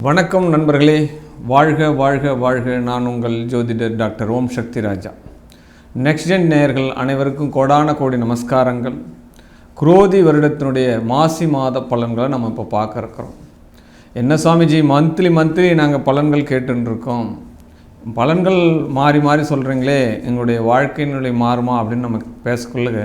வணக்கம் நண்பர்களே, வாழ்க வாழ்க வாழ்க. நான் உங்கள் ஜோதிடர் டாக்டர் ஓம் சக்தி ராஜா. நெக்ஸ்ட் ஜென் நேயர்கள் அனைவருக்கும் கோடான கோடி நமஸ்காரங்கள். குரோதி வருடத்தினுடைய மாசி மாத பலன்களை நம்ம இப்போ பார்க்க இருக்கிறோம். என்ன சுவாமிஜி, மந்த்லி நாங்கள் பலன்கள் கேட்டுருக்கோம், பலன்கள் மாறி மாறி சொல்கிறீங்களே, எங்களுடைய வாழ்க்கையினுடைய மாறுமா அப்படின்னு நம்ம பேசக்குள்ள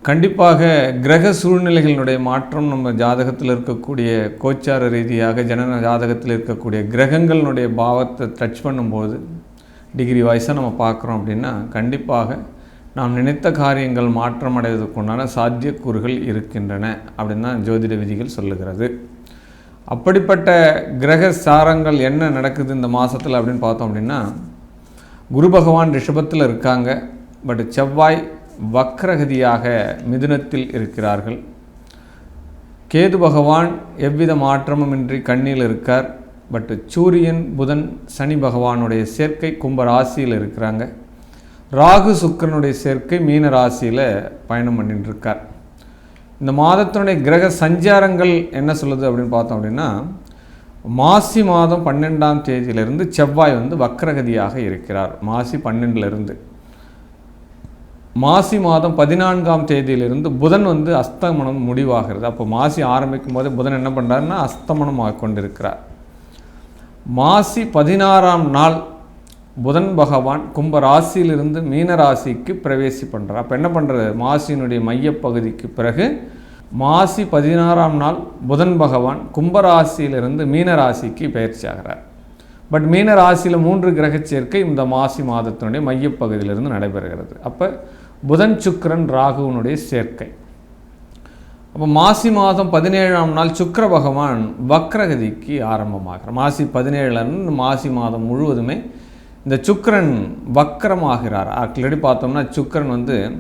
கண்டிப்பாக கிரக சூழ்நிலைகளினுடைய மாற்றம் நம்ம ஜாதகத்தில் இருக்கக்கூடிய கோச்சார ரீதியாக ஜனன ஜாதகத்தில் இருக்கக்கூடிய கிரகங்களினுடைய பாவத்தை டச் பண்ணும்போது டிகிரி வைஸாக நம்ம பார்க்குறோம் அப்படின்னா கண்டிப்பாக நாம் நினைத்த காரியங்கள் மாற்றம் அடைவதற்குண்டான சாத்தியக்கூறுகள் இருக்கின்றன அப்படின்னு தான் ஜோதிட விதிகள் சொல்லுகிறது. அப்படிப்பட்ட கிரக சாரங்கள் என்ன நடக்குது இந்த மாதத்தில் அப்படின்னு பார்த்தோம் அப்படின்னா, குரு பகவான் ரிஷபத்தில் இருக்காங்க, பட் செவ்வாய் வக்ரகதியாக மிதுனத்தில் இருக்கிறார்கள். கேது பகவான் எவ்வித மாற்றமும் இன்றி கண்ணியில் இருக்கார், பட் சூரியன் புதன் சனி பகவானுடைய சேர்க்கை கும்ப ராசியில் இருக்கிறாங்க. ராகு சுக்கிரனுடைய சேர்க்கை மீன ராசியில் பயணம் பண்ணிட்டு இருக்கார். இந்த மாதத்தினுடைய கிரக சஞ்சாரங்கள் என்ன சொல்லுது அப்படின்னு பார்த்தோம் அப்படின்னா, மாசி மாதம் 12ஆம் தேதியிலிருந்து செவ்வாய் வக்ரகதியாக இருக்கிறார். மாசி 12லிருந்து மாசி மாதம் 14ஆம் தேதியிலிருந்து புதன் அஸ்தமனம் முடிவாகிறது. அப்போ மாசி ஆரம்பிக்கும் போது புதன் என்ன பண்ணுறாருன்னா அஸ்தமனம் கொண்டிருக்கிறார். மாசி 16ஆம் நாள் புதன் பகவான் கும்ப ராசியிலிருந்து மீன ராசிக்கு பிரவேசி பண்ணுறார். அப்போ என்ன பண்ணுறது, மாசியினுடைய மையப்பகுதிக்கு பிறகு மாசி 16ஆம் நாள் புதன் பகவான் கும்பராசியிலிருந்து மீன ராசிக்கு பயிற்சி ஆகிறார். பட் மீன ராசியில் 3 கிரக சேர்க்கை இந்த மாசி மாதத்தினுடைய மையப்பகுதியிலிருந்து நடைபெறுகிறது. அப்போ புதன் சுக்கிரன் ராகுவனுடைய சேர்க்கை. அப்போ மாசி மாதம் 17ஆம் நாள் சுக்கிர பகவான் வக்ரகதிக்கு ஆரம்பமாகிறார். மாசி 17லேருந்து மாசி மாதம் முழுவதுமே இந்த சுக்கிரன் வக்ரமாகிறார். ஆக்சுவலி பார்த்தோம்னா சுக்கிரன்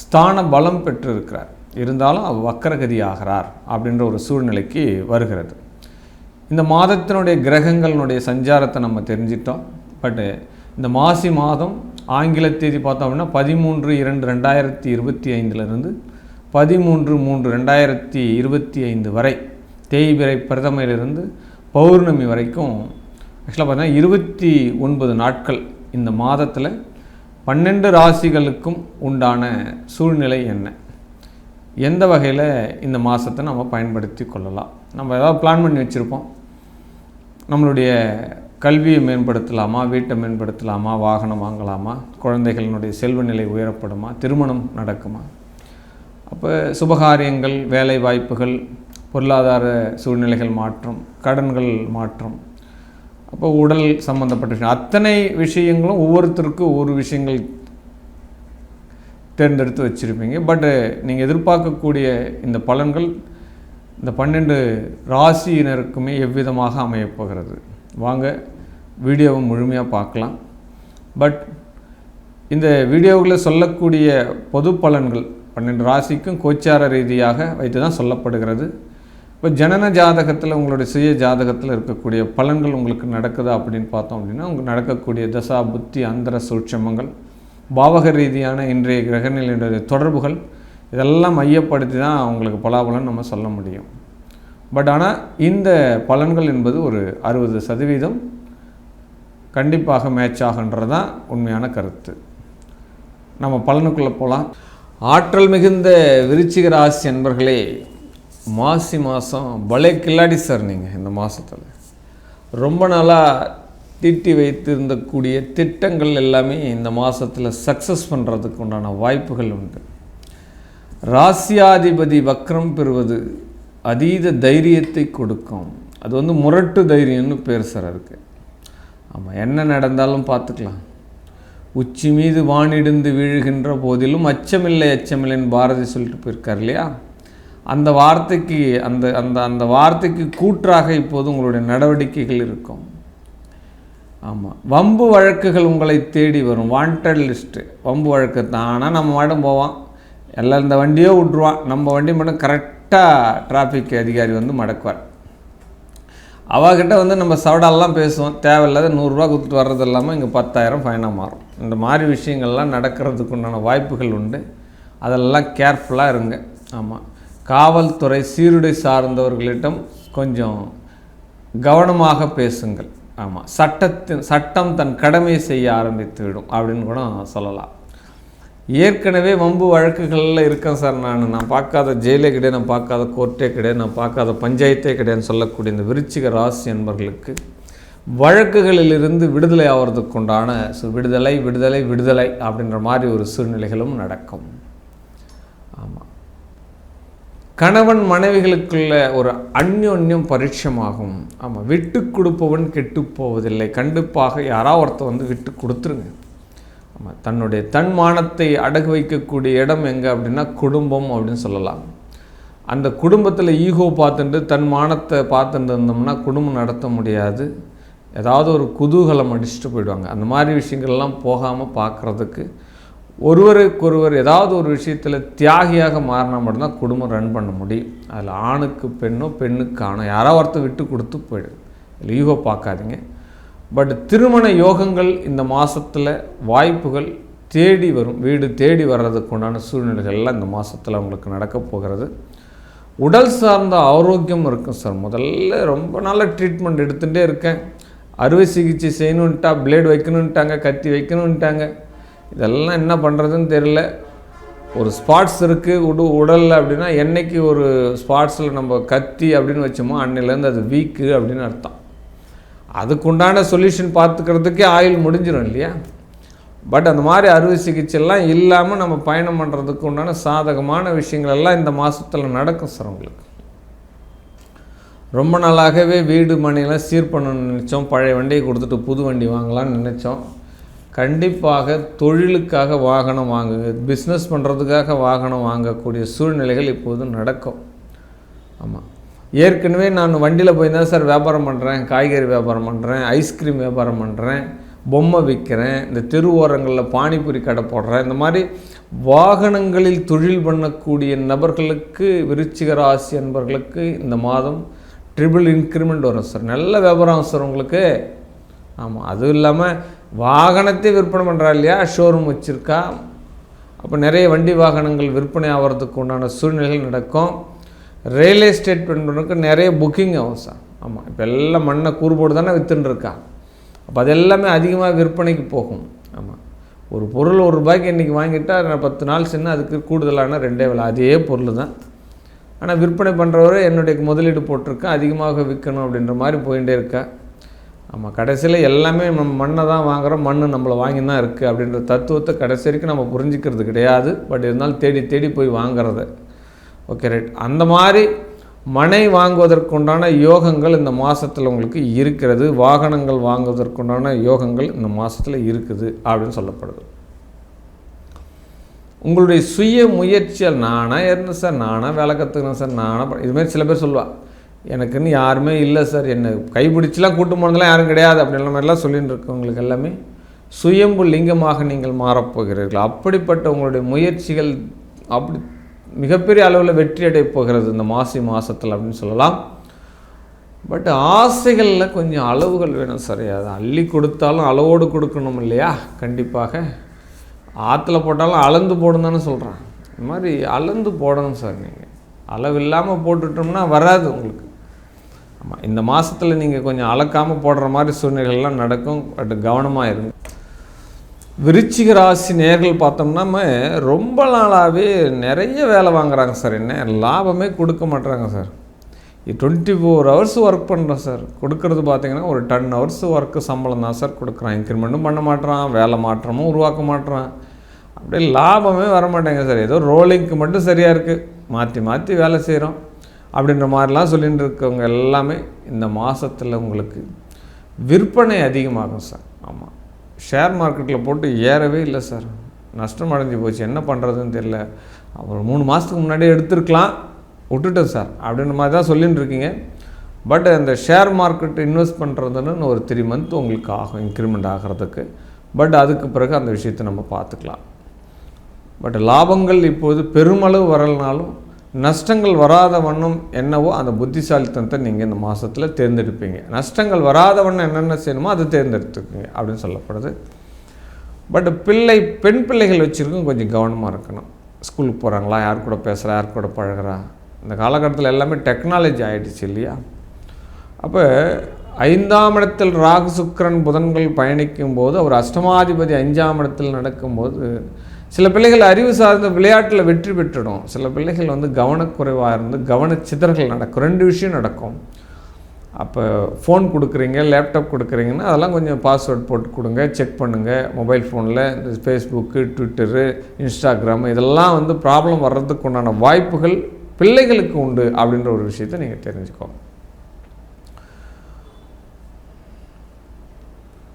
ஸ்தான பலம் பெற்றிருக்கிறார், இருந்தாலும் வக்ரகதி ஆகிறார் அப்படின்ற ஒரு சூழ்நிலைக்கு வருகிறது. இந்த மாதத்தினுடைய கிரகங்களினுடைய சஞ்சாரத்தை நம்ம தெரிஞ்சிட்டோம். பட்டு இந்த மாசி மாதம் ஆங்கில தேதி பார்த்தோம் அப்படின்னா 13/2/2025 13/3/2025 வரை தேய்பிறை பிரதமையிலிருந்து பௌர்ணமி வரைக்கும் ஆக்சுவலாக பார்த்தீங்கன்னா 29 நாட்கள் இந்த மாதத்தில் 12 ராசிகளுக்கும் உண்டான சூழ்நிலை என்ன, எந்த வகையில் இந்த மாதத்தை நம்ம பயன்படுத்தி கொள்ளலாம். நம்ம ஏதாவது பிளான் பண்ணி வச்சுருப்போம், நம்மளுடைய கல்வியை மேம்படுத்தலாமா, வீட்டை மேம்படுத்தலாமா, வாகனம் வாங்கலாமா, குழந்தைகளினுடைய செல்வ நிலை உயரப்படுமா, திருமணம் நடக்குமா, அப்போ சுபகாரியங்கள், வேலை வாய்ப்புகள், பொருளாதார சூழ்நிலைகள் மாற்றம், கடன்கள் மாற்றம், அப்போ உடல் சம்பந்தப்பட்ட விஷயம், அத்தனை விஷயங்களும் ஒவ்வொருத்தருக்கும் ஒவ்வொரு விஷயங்கள் தேர்ந்தெடுத்து வச்சுருப்பீங்க. பட்டு நீங்கள் எதிர்பார்க்கக்கூடிய இந்த பலன்கள் இந்த 12 ராசியினருக்குமே எவ்விதமாக அமையப்போகிறது. வாங்க வீடியோவை முழுமையாக பார்க்கலாம். பட் இந்த வீடியோவில் சொல்லக்கூடிய பொது பலன்கள் 12 ராசிக்கும் கோச்சார ரீதியாக வைத்து தான் சொல்லப்படுகிறது. இப்போ ஜனன ஜாதகத்தில் உங்களுடைய சுய ஜாதகத்தில் இருக்கக்கூடிய பலன்கள் உங்களுக்கு நடக்குதா அப்படின்னு பார்த்தோம் அப்படின்னா, உங்களுக்கு நடக்கக்கூடிய தசா புத்தி அந்தர சூட்சமங்கள், பாவக ரீதியான இன்றைய கிரகநிலையுடைய தொடர்புகள், இதெல்லாம் மையப்படுத்தி தான் அவங்களுக்கு பலாபலன் நம்ம சொல்ல முடியும். பட் ஆனால் இந்த பலன்கள் என்பது ஒரு 60% கண்டிப்பாக மேட்ச் ஆகுன்றது தான் உண்மையான கருத்து. நம்ம பலனுக்குள்ளே போகலாம். ஆற்றல் மிகுந்த விருச்சிக ராசி என்பர்களே, மாசி மாதம் பலே கில்லாடி சார். நீங்கள் இந்த மாதத்தில் ரொம்ப நாளாக தீட்டி வைத்திருந்தக்கூடிய திட்டங்கள் எல்லாமே இந்த மாதத்தில் சக்ஸஸ் பண்ணுறதுக்கு உண்டான வாய்ப்புகள் உண்டு. ராசியாதிபதி வக்ரம் பெறுவது அதீத தைரியத்தை கொடுக்கும். அது முரட்டு தைரியம்னு பேர் சார் அதுக்கு. ஆமாம், என்ன நடந்தாலும் பார்த்துக்கலாம். உச்சி மீது வானிடிந்து வீழுகின்ற போதிலும் அச்சமில்லை அச்சமில்லைன்னு பாரதி சொல்லிட்டு போயிருக்கார் இல்லையா? அந்த வார்த்தைக்கு அந்த அந்த அந்த வார்த்தைக்கு கூற்றாக இப்போது உங்களுடைய நடவடிக்கைகள் இருக்கும். ஆமாம், வம்பு வழக்குகள் உங்களை தேடி வரும். வாண்டட் லிஸ்ட்டு வம்பு வழக்கு தான். ஆனால் நம்ம மட்டும் போவான், எல்லாம் இந்த வண்டியோ விட்ருவான், நம்ம வண்டி மட்டும் கரெக்டாக டிராஃபிக் அதிகாரி மடக்குவார். அவகிட்ட நம்ம சவடாலெலாம் பேசுவோம், தேவையில்லாத 100 ரூபா கொடுத்துட்டு வர்றது இல்லாமல் இங்கே 10,000 ஃபைனாக மாறும். இந்த மாதிரி விஷயங்கள்லாம் நடக்கிறதுக்கு உண்டான வாய்ப்புகள் உண்டு. அதெல்லாம் கேர்ஃபுல்லாக இருங்க. ஆமாம், காவல்துறை சீருடை சார்ந்தவர்களிடம் கொஞ்சம் கவனமாக பேசுங்கள். ஆமாம், சட்டம் தன் கடமை செய்ய ஆரம்பித்துவிடும் அப்படின்னு கூட சொல்லலாம். ஏற்கனவே வம்பு வழக்குகளில் இருக்கேன் சார், நான் பார்க்காத ஜெயிலே கிடையாது, நான் பார்க்காத கோர்ட்டே கிடையாது, நான் பார்க்காத பஞ்சாயத்தே கிடையாதுன்னு சொல்லக்கூடிய இந்த விருச்சிக ராசி என்பவர்களுக்கு வழக்குகளிலிருந்து விடுதலை ஆகிறதுக்கு உண்டான விடுதலை விடுதலை விடுதலை அப்படின்ற மாதிரி ஒரு சூழ்நிலைகளும் நடக்கும். ஆமாம், கணவன் மனைவிகளுக்குள்ள ஒரு அந்யோன்யம் பரிட்சமாகும். ஆமாம், விட்டு கொடுப்பவன் கெட்டு போவதில்லை. கண்டிப்பாக யாராவது ஒருத்தர் விட்டு கொடுத்துருங்க. ஆமாம், தன்னுடைய தன்மானத்தை அடகு வைக்கக்கூடிய இடம் எங்கே அப்படின்னா குடும்பம் அப்படின்னு சொல்லலாம். அந்த குடும்பத்தில் ஈகோ பார்த்துட்டு தன்மானத்தை பார்த்துட்டு இருந்தோம்னா குடும்பம் நடத்த முடியாது. ஏதாவது ஒரு குதூகலம் அடிச்சுட்டு போயிடுவாங்க. அந்த மாதிரி விஷயங்கள்லாம் போகாமல் பார்க்குறதுக்கு ஒருவருக்கொருவர் ஏதாவது ஒரு விஷயத்தில் தியாகியாக மாறினா மட்டும்தான் குடும்பம் ரன் பண்ண முடியும். அதில் ஆணுக்கு பெண்ணோ பெண்ணுக்கு ஆணோ யாராவது ஒருத்தர் விட்டு கொடுத்து போயிடும். இல்லை ஈகோ பார்க்காதீங்க. பட் திருமண யோகங்கள் இந்த மாதத்தில் வாய்ப்புகள் தேடி வரும். வீடு தேடி வர்றதுக்கு உண்டான சூழ்நிலைகள்லாம் இந்த மாதத்தில் உங்களுக்கு நடக்க போகிறது. உடல் சார்ந்த ஆரோக்கியம் இருக்கும் சார். முதல்ல ரொம்ப நாள் ட்ரீட்மெண்ட் எடுத்துகிட்டே இருக்கேன். அறுவை சிகிச்சை செய்யணுன்ட்டா, பிளேடு வைக்கணுன்ட்டாங்க, கத்தி வைக்கணுன்ட்டாங்க. இதெல்லாம் என்ன பண்ணுறதுன்னு தெரியல. ஒரு ஸ்பாட்ஸ் இருக்குது உடலில் அப்படின்னா என்றைக்கு ஒரு ஸ்பாட்ஸில் நம்ம கத்தி அப்படின்னு வச்சோமோ அன்னையிலேருந்து அது வீக்கு அப்படின்னு அர்த்தம். அதுக்குண்டான சொல்யூஷன் பார்த்துக்கிறதுக்கே ஆயுள் முடிஞ்சிடும் இல்லையா. பட் அந்த மாதிரி அறுவை சிகிச்சைலாம் இல்லாமல் நம்ம பயணம் பண்ணுறதுக்கு உண்டான சாதகமான விஷயங்கள் எல்லாம் இந்த மாதத்தில் நடக்கும் சார். உங்களுக்கு ரொம்ப நாளாகவே வீடு மனையெல்லாம் சீர் பண்ணணும்னு நினச்சோம். பழைய வண்டியை கொடுத்துட்டு புது வண்டி வாங்கலாம்னு நினச்சோம். கண்டிப்பாக தொழிலுக்காக வாகனம் வாங்குங்க, பிஸ்னஸ் பண்ணுறதுக்காக வாகனம் வாங்கக்கூடிய சூழ்நிலைகள் இப்போது நடக்கும். ஆமாம், ஏற்கனவே நான் வண்டியில் போய் தான் சார் வியாபாரம் பண்ணுறேன், காய்கறி வியாபாரம் பண்ணுறேன், ஐஸ்கிரீம் வியாபாரம் பண்ணுறேன், பொம்மை விற்கிறேன், இந்த தெரு ஓரங்களில் பானிபூரி கடை போடுறேன். இந்த மாதிரி வாகனங்களில் தொழில் பண்ணக்கூடிய நபர்களுக்கு, விருச்சிக ராசி என்பவர்களுக்கு இந்த மாதம் ட்ரிபிள் இன்க்ரிமெண்ட் வரும் சார். நல்ல வியாபாரம் சார் உங்களுக்கு. ஆமாம், அதுவும் இல்லாமல் வாகனத்தை விற்பனை பண்ணுறா இல்லையா, ஷோரூம் வச்சுருக்கா, அப்போ நிறைய வண்டி வாகனங்கள் விற்பனை ஆகிறதுக்கு உண்டான சூழ்நிலைகள் நடக்கும். ரியல் எஸ்டேட் பண்ணுறதுக்கு நிறைய புக்கிங் ஆகும் சார். ஆமாம், இப்போ எல்லாம் மண்ணை கூறுபோடு தானே விற்றுன்ருக்கா. அப்போ அது எல்லாமே அதிகமாக விற்பனைக்கு போகும். ஆமாம், ஒரு பொருள் ₹1 இன்றைக்கி வாங்கிட்டால் 10 நாள் சின்ன அதுக்கு கூடுதலான 2 விலை அதே பொருள் தான். ஆனால் விற்பனை பண்ணுறவரை என்னுடைய முதலீடு போட்டிருக்கேன், அதிகமாக விற்கணும் அப்படின்ற மாதிரி போயிட்டே இருக்கா. ஆமாம், கடைசியில் எல்லாமே நம்ம மண்ணை தான் வாங்குகிறோம், மண் நம்மளை வாங்கி தான் இருக்குது அப்படின்ற தத்துவத்தை கடைசி வரைக்கும் நம்ம புரிஞ்சிக்கிறது கிடையாது. பட் இருந்தாலும் தேடி தேடி போய் வாங்கிறது. Okay, right. அந்த மாதிரி மனை வாங்குவதற்குண்டான யோகங்கள் இந்த மாதத்தில் உங்களுக்கு இருக்கிறது. வாகனங்கள் வாங்குவதற்குண்டான யோகங்கள் இந்த மாதத்தில் இருக்குது அப்படின்னு சொல்லப்படுது. உங்களுடைய சுய முயற்சியால் நானாக இருந்தேன் சார், நானாக வேலை கற்றுக்கணும் சார், நானாக இதுமாரி சில பேர் சொல்லுவாள், எனக்குன்னு யாருமே இல்லை சார், என்னை கைப்பிடிச்செலாம் கூட்டு போனதெல்லாம் யாரும் கிடையாது அப்படின்ற மாதிரிலாம் சொல்லிட்டு இருக்கவங்களுக்கு எல்லாமே சுயம்பு லிங்கமாக நீங்கள் மாறப்போகிறீர்கள். அப்படிப்பட்ட உங்களுடைய முயற்சிகள் அப்படி மிகப்பெரிய அளவில் வெற்றி அடைய போகிறது இந்த மாதத்தில் அப்படின்னு சொல்லலாம். பட் ஆசைகளில் கொஞ்சம் அளவுகள் வேணும் சார். அதை அள்ளி கொடுத்தாலும் அளவோடு கொடுக்கணும் இல்லையா. கண்டிப்பாக ஆற்றுல போட்டாலும் அளந்து போடணும் தானே சொல்கிறேன். இந்த மாதிரி அளந்து போடணும் சார். நீங்கள் அளவு இல்லாமல் போட்டுட்டோம்னா வராது உங்களுக்கு. ஆமாம், இந்த மாதத்தில் நீங்கள் கொஞ்சம் அளக்காமல் போடுற மாதிரி சூழ்நிலைகள்லாம் நடக்கும். பட் கவனமாக இருங்க. விருச்சிக ராசி நேர்கள் பார்த்தோம்னா ரொம்ப நாளாகவே நிறைய வேலை வாங்குகிறாங்க சார். என்ன லாபமே கொடுக்க மாட்டுறாங்க சார். 24 ஹவர்ஸ் ஒர்க் பண்ணுறோம் சார். கொடுக்கறது பார்த்திங்கன்னா ஒரு 10 ஹவர்ஸ் ஒர்க்கு சம்பளம் தான் சார் கொடுக்குறான். இன்க்ரிமெண்ட்டும் பண்ண மாட்டேறான், வேலை மாற்றமும் உருவாக்க மாட்டேறான். அப்படியே லாபமே வர மாட்டேங்க சார். ஏதோ ரோலிங்க்கு மட்டும் சரியாக இருக்குது, மாற்றி மாற்றி வேலை செய்கிறோம் அப்படின்ற மாதிரிலாம் சொல்லிகிட்டு இருக்கவங்க எல்லாமே இந்த மாதத்தில் உங்களுக்கு விற்பனை அதிகமாகும் சார். ஆமாம், ஷேர் மார்க்கெட்டில் போட்டு ஏறவே இல்லை சார், நஷ்டம் அடைஞ்சு போச்சு, என்ன பண்ணுறதுன்னு தெரியல. அப்புறம் 3 மாதத்துக்கு முன்னாடியே எடுத்துருக்கலாம், விட்டுட்டேன் சார் அப்படின்ற மாதிரி தான் சொல்லின்னு இருக்கீங்க. பட் அந்த ஷேர் மார்க்கெட் இன்வெஸ்ட் பண்ணுறதுன்னு ஒரு 3 மந்த் உங்களுக்கு ஆகும் இன்க்ரிமெண்ட் ஆகிறதுக்கு. பட் அதுக்கு பிறகு அந்த விஷயத்தை நம்ம பார்த்துக்கலாம். பட் லாபங்கள் இப்போது பெருமளவு வரலனாலும் நஷ்டங்கள் வராத வண்ணம் என்னவோ அந்த புத்திசாலித்தனத்தை நீங்கள் இந்த மாதத்தில் தேர்ந்தெடுப்பீங்க. நஷ்டங்கள் வராத வண்ணம் என்னென்ன செய்யணுமோ அதை தேர்ந்தெடுத்துக்குங்க அப்படின்னு சொல்லப்படுது. பட் பெண் பிள்ளைகள் வச்சுருக்கும் கொஞ்சம் கவனமாக இருக்கணும். ஸ்கூலுக்கு போகிறாங்களா, யார் கூட பேசுகிறா, யார் கூட பழகிறா. இந்த காலகட்டத்தில் எல்லாமே டெக்னாலஜி ஆகிடுச்சு இல்லையா. அப்போ 5ஆம் இடத்தில் ராகு சுக்கிரன் புதன்கள் பயணிக்கும் போது, அவர் அஷ்டமாதிபதி 5ஆம் இடத்தில் நடக்கும்போது சில பிள்ளைகள் அறிவு சார்ந்த விளையாட்டில் வெற்றி பெற்றுடும். சில பிள்ளைகள் வந்து கவனக்குறைவாக இருந்து கவனச்சிதறல் நடக்கும். 2 விஷயம் நடக்கும். அப்போ ஃபோன் கொடுக்குறீங்க, லேப்டாப் கொடுக்குறீங்கன்னா அதெல்லாம் கொஞ்சம் பாஸ்வேர்ட் போட்டு கொடுங்க, செக் பண்ணுங்கள். மொபைல் ஃபோனில் இந்த ஃபேஸ்புக்கு, ட்விட்டரு, இன்ஸ்டாகிராம் இதெல்லாம் வந்து ப்ராப்ளம் வர்றதுக்கு உண்டான வாய்ப்புகள் பிள்ளைகளுக்கு உண்டு அப்படின்ற ஒரு விஷயத்தை நீங்கள் தெரிஞ்சுக்கோங்க.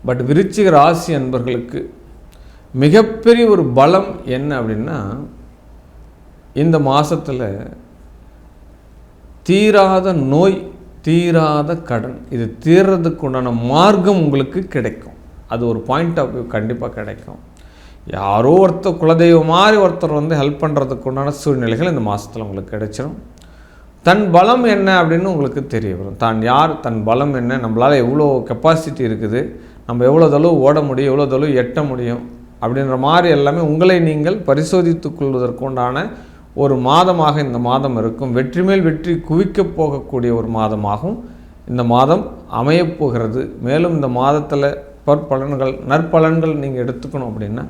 பட் விருச்சிக ராசி அன்பர்களுக்கு மிகப்பெரிய ஒரு பலம் என்ன அப்படின்னா, இந்த மாதத்தில் தீராத நோய், தீராத கடன், இது தீர்றதுக்கு உண்டான மார்க்கம் உங்களுக்கு கிடைக்கும். அது ஒரு பாயிண்ட் ஆஃப் வியூ கண்டிப்பாக கிடைக்கும். யாரோ ஒருத்தர் குலதெய்வம் மாதிரி ஒருத்தர் வந்து ஹெல்ப் பண்ணுறதுக்கு உண்டான சூழ்நிலைகள் இந்த மாதத்தில் உங்களுக்கு கிடைச்சிடும். தன் பலம் என்ன அப்படின்னு உங்களுக்கு தெரிய வரும். தான் யார், தன் பலம் என்ன, நம்மளால் எவ்வளோ கெப்பாசிட்டி இருக்குது, நம்ம எவ்வளோ தளவு ஓட முடியும், எவ்வளோ தளவு எட்ட முடியும் அப்படின்ற மாதிரி எல்லாமே உங்களை நீங்கள் பரிசோதித்து கொள்வதற்கு உண்டான ஒரு மாதமாக இந்த மாதம் இருக்கும். வெற்றி மேல் வெற்றி குவிக்கப் போகக்கூடிய ஒரு மாதமாகவும் இந்த மாதம் அமையப்போகிறது. மேலும் இந்த மாதத்தில் பற்பலன்கள், நற்பலன்கள் நீங்கள் எடுத்துக்கணும் அப்படின்னா,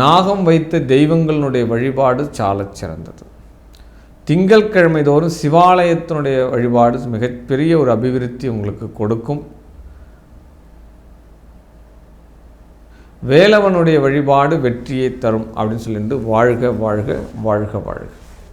நாகம் வைத்த தெய்வங்களுடைய வழிபாடு சாலச் சிறந்தது. திங்கட்கிழமை தோறும் சிவாலயத்தினுடைய வழிபாடு மிகப்பெரிய ஒரு அபிவிருத்தி உங்களுக்கு கொடுக்கும். வேலவனுடைய வழிபாடு வெற்றியை தரும் அப்படின்னு சொல்லிட்டு வாழ்க வாழ்க வாழ்க வாழ்க.